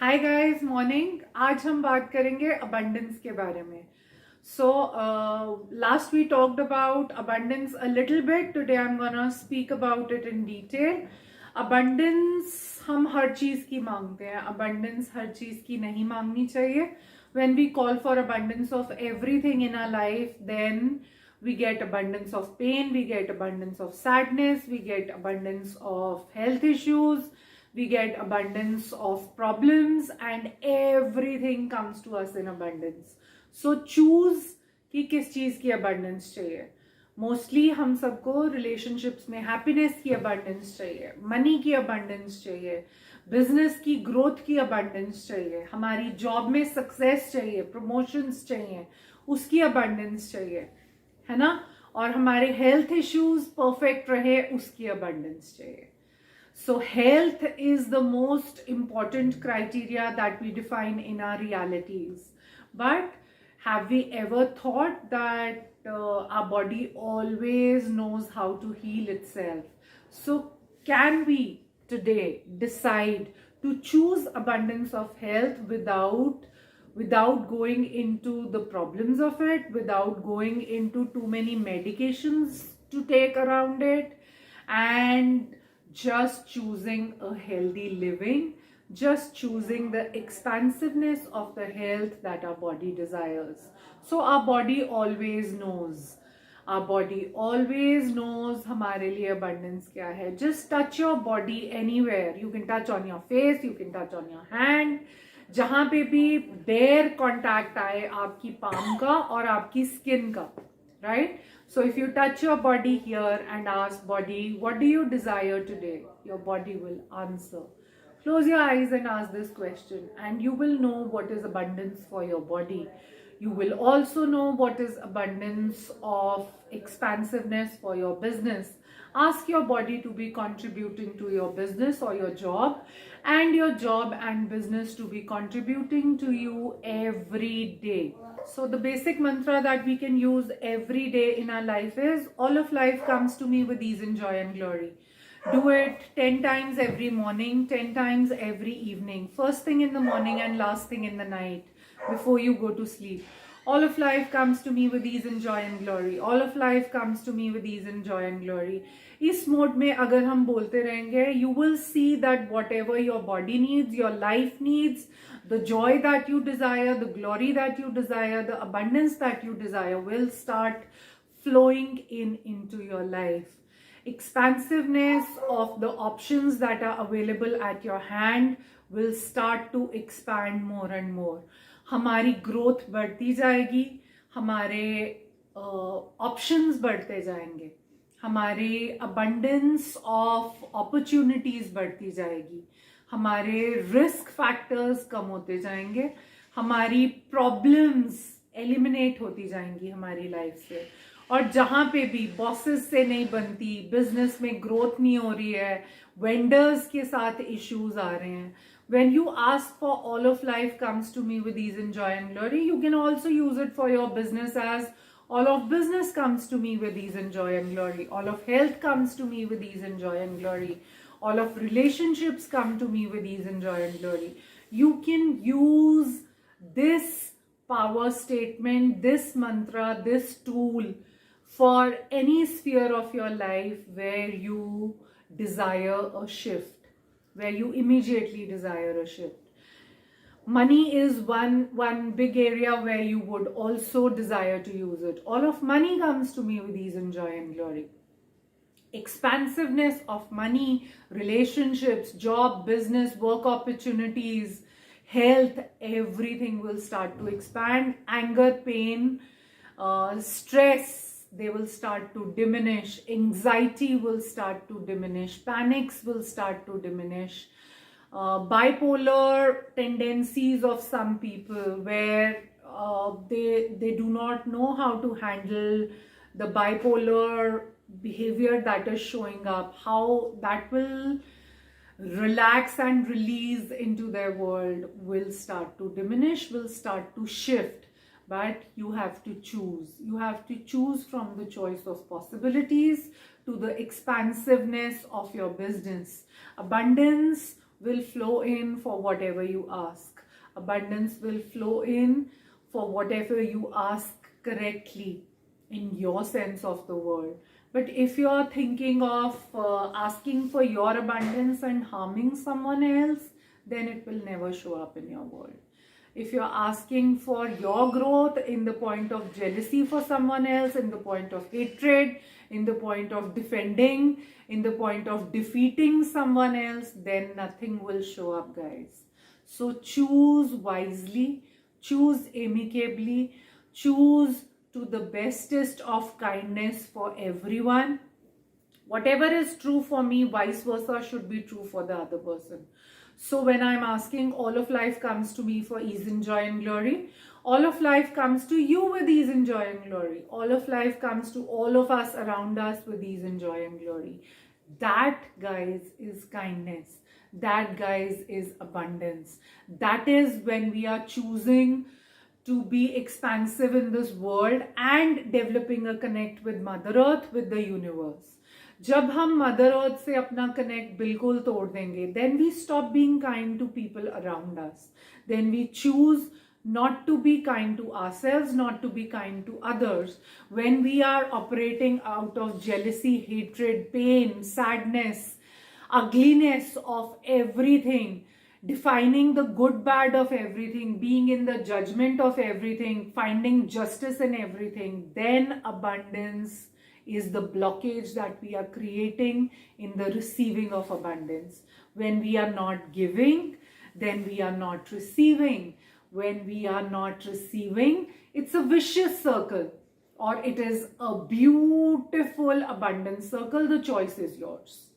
Hi guys morning. आज हम बात करेंगे अबंडेंस के बारे में। So last we talked about abundance a little bit. Today I am gonna speak about it in detail. Abundance हम हर चीज की मांगते हैं, अबंडेंस हर चीज की नहीं मांगनी चाहिए। When we call for abundance of everything in our life, then we get abundance of pain, we get abundance of sadness, we get abundance of health issues, we get abundance of problems, and everything comes to us in abundance. So choose कि किस चीज की abundance चाहिए। Mostly हम सबको relationships में happiness की abundance चाहिए, मनी की abundance चाहिए, बिजनेस की ग्रोथ की abundance चाहिए, हमारी जॉब में सक्सेस चाहिए, प्रमोशंस चाहिए, उसकी abundance चाहिए, है ना। और हमारे हेल्थ इश्यूज परफेक्ट रहे, उसकी अबंडेंस चाहिए। So health is the most important criteria that we define in our realities. But have we ever thought that our body always knows how to heal itself? So can we today decide to choose abundance of health without going into the problems of it, without going into too many medications to take around it, and just choosing a healthy living, just choosing the expansiveness of the health that our body desires. So our body always knows. Our body always knows हमारे लिए abundance क्या है. Just touch your body anywhere. You can touch on your face, you can touch on your hand. जहां पे भी bare contact आए आपकी palm का और आपकी skin का, right? So if you touch your body here and ask body, what do you desire today? Your body will answer. Close your eyes and ask this question, and you will know what is abundance for your body. You will also know what is abundance of expansiveness for your business. Ask your body to be contributing to your business or your job, and your job and business to be contributing to you every day. So the basic mantra that we can use every day in our life is, all of life comes to me with ease and joy and glory. Do it 10 times every morning, 10 times every evening, first thing in the morning and last thing in the night before you go to sleep. All of life comes to me with ease and joy and glory. All of life comes to me with ease and joy and glory. इस mode में अगर हम बोलते रहेंगे, you will see that whatever your body needs, your life needs, the joy that you desire, the glory that you desire, the abundance that you desire will start flowing into your life. Expansiveness of the options that are available at your hand will start to expand more and more. हमारी growth बढ़ती जाएगी, हमारे options बढ़ते जाएंगे, हमारे abundance of opportunities बढ़ती जाएगी, हमारे रिस्क फैक्टर्स कम होते जाएंगे, हमारी प्रॉब्लम्स एलिमिनेट होती जाएंगी हमारी लाइफ से। और जहां पे भी बॉसेस से नहीं बनती, बिजनेस में ग्रोथ नहीं हो रही है, वेंडर्स के साथ इश्यूज आ रहे हैं, when you ask for all of life comes to me with ease and joy and glory, you can also use it for your business as, all of business comes to me with ease and joy and glory, all of health comes to me with ease and joy and glory, all of relationships come to me with ease and joy and glory. You can use this power statement, this mantra, this tool for any sphere of your life where you desire a shift, where you immediately desire a shift. Money is one big area where you would also desire to use it. All of money comes to me with ease and joy and glory. Expansiveness of money, relationships, job, business, work opportunities, health, everything will start to expand. Anger, pain, stress, they will start to diminish. Anxiety will start to diminish. Panics will start to diminish. Bipolar tendencies of some people, where they do not know how to handle the bipolar behavior that is showing up, how that will relax and release into their world, will start to diminish, will start to shift. But you have to choose. You have to choose from the choice of possibilities to the expansiveness of your business. Abundance will flow in for whatever you ask. Abundance will flow in for whatever you ask correctly in your sense of the word. But if you're thinking of asking for your abundance and harming someone else, then it will never show up in your world. If you're asking for your growth in the point of jealousy for someone else, in the point of hatred, in the point of defending, in the point of defeating someone else, then nothing will show up, guys. So choose wisely, choose amicably, choose to the bestest of kindness for everyone. Whatever is true for me, vice versa should be true for the other person. So when I'm asking, all of life comes to me for ease and joy and glory. All of life comes to you with ease and joy and glory. All of life comes to all of us around us with ease and joy and glory. That, guys, is kindness. That, guys, is abundance. That is when we are choosing to be expansive in this world and developing a connect with Mother Earth, with the universe. जब हम mother earth से अपना connect बिल्कुल तोड़ देंगे, then we stop being kind to people around us. Then we choose not to be kind to ourselves, not to be kind to others. When we are operating out of jealousy, hatred, pain, sadness, ugliness of everything, defining the good bad of everything, being in the judgment of everything, finding justice in everything, then abundance is the blockage that we are creating in the receiving of abundance. When we are not giving, then we are not receiving. When we are not receiving, it's a vicious circle, or it is a beautiful abundance circle. The choice is yours.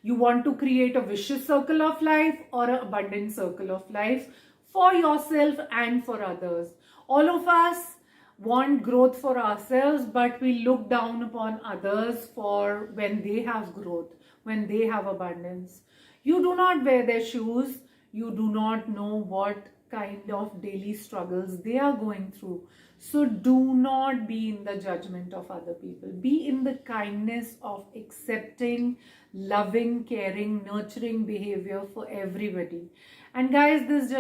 You want to create a vicious circle of life or an abundant circle of life for yourself and for others. All of us want growth for ourselves, but we look down upon others for when they have growth, when they have abundance. You do not wear their shoes. You do not know what kind of daily struggles they are going through. So do not be in the judgment of other people. Be in the kindness of accepting, loving, caring, nurturing behavior for everybody. And guys, this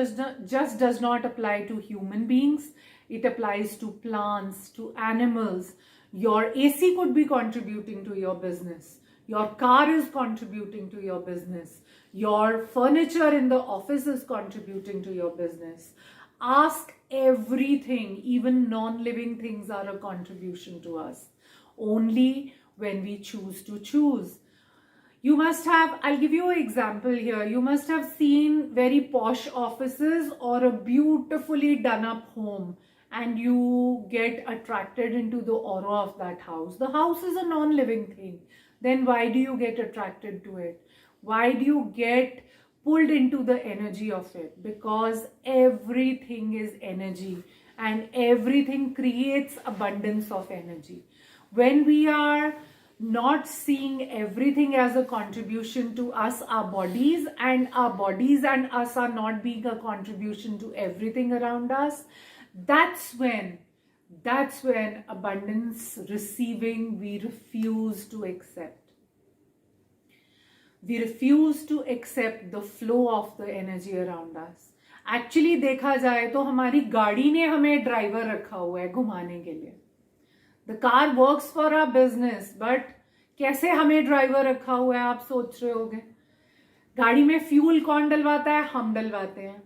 just does not apply to human beings. It applies to plants, to animals. Your AC could be contributing to your business. Your car is contributing to your business. Your furniture in the office is contributing to your business. Ask everything. Even non-living things are a contribution to us. Only when we choose to choose. You must have, I'll give you an example here. You must have seen very posh offices or a beautifully done up home, and you get attracted into the aura of that house. The house is a non-living thing. Then why do you get attracted to it? Why do you get pulled into the energy of it? Because everything is energy, and everything creates abundance of energy. When we are not seeing everything as a contribution to us, our bodies and us are not being a contribution to everything around us, that's when abundance receiving we refuse to accept. We refuse to accept the flow of the energy around us. Actually देखा जाए तो हमारी गाड़ी ने हमें driver रखा हुआ है घुमाने के लिए. The car works for our business, but कैसे हमें ड्राइवर रखा हुआ है आप सोच रहे होगे. गाड़ी में फ्यूल कौन डलवाता है? हम डलवाते हैं.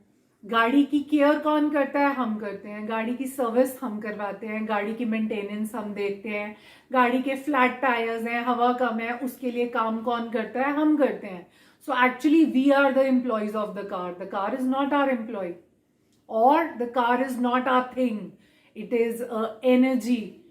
गाड़ी की केयर कौन करता है? हम करते हैं. गाड़ी की सर्विस हम करवाते हैं. गाड़ी की मेंटेनेंस हम देखते हैं. गाड़ी के फ्लैट टायर्स हैं, हवा कम है, उसके लिए काम कौन करता है? हम करते हैं. So actually we are the employees of the car. The car is not our employee, or the car is not our thing. It is energy.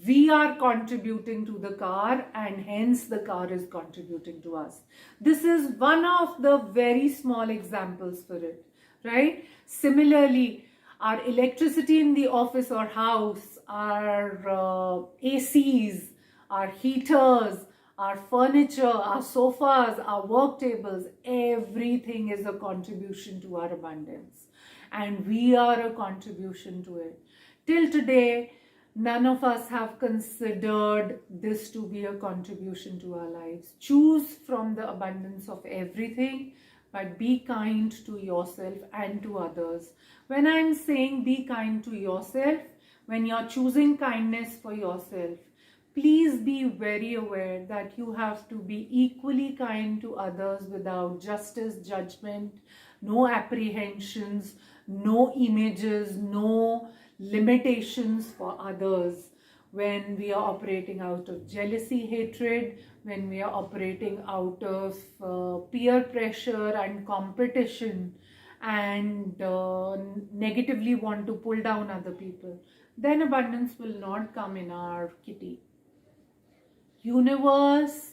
We are contributing to the car, and hence the car is contributing to us. This is one of the very small examples for it, right? Similarly, our electricity in the office or house, our ACs, our heaters, our furniture, our sofas, our work tables, everything is a contribution to our abundance. And we are a contribution to it. Till today, none of us have considered this to be a contribution to our lives. Choose from the abundance of everything, but be kind to yourself and to others. When I'm saying be kind to yourself, when you're choosing kindness for yourself, please be very aware that you have to be equally kind to others without justice, judgment, no apprehensions, no images, no limitations for others. When we are operating out of jealousy, hatred, when we are operating out of peer pressure and competition, and negatively want to pull down other people, then abundance will not come in our kitty. Universe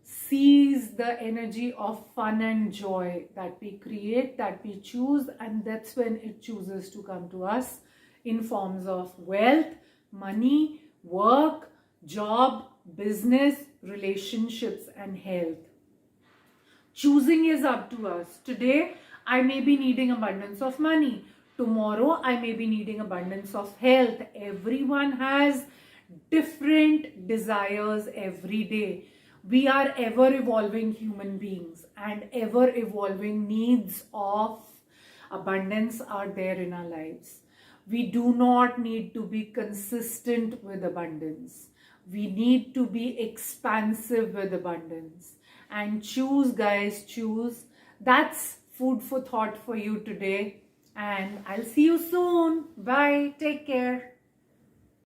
sees the energy of fun and joy that we create, that we choose, and that's when it chooses to come to us in forms of wealth, money, work, job, business, relationships, and health. Choosing is up to us. Today, I may be needing abundance of money. Tomorrow, I may be needing abundance of health. Everyone has different desires every day. We are ever evolving human beings, and ever evolving needs of abundance are there in our lives. We do not need to be consistent with abundance. We need to be expansive with abundance. And choose, guys, choose. That's food for thought for you today. And I'll see you soon. Bye. Take care.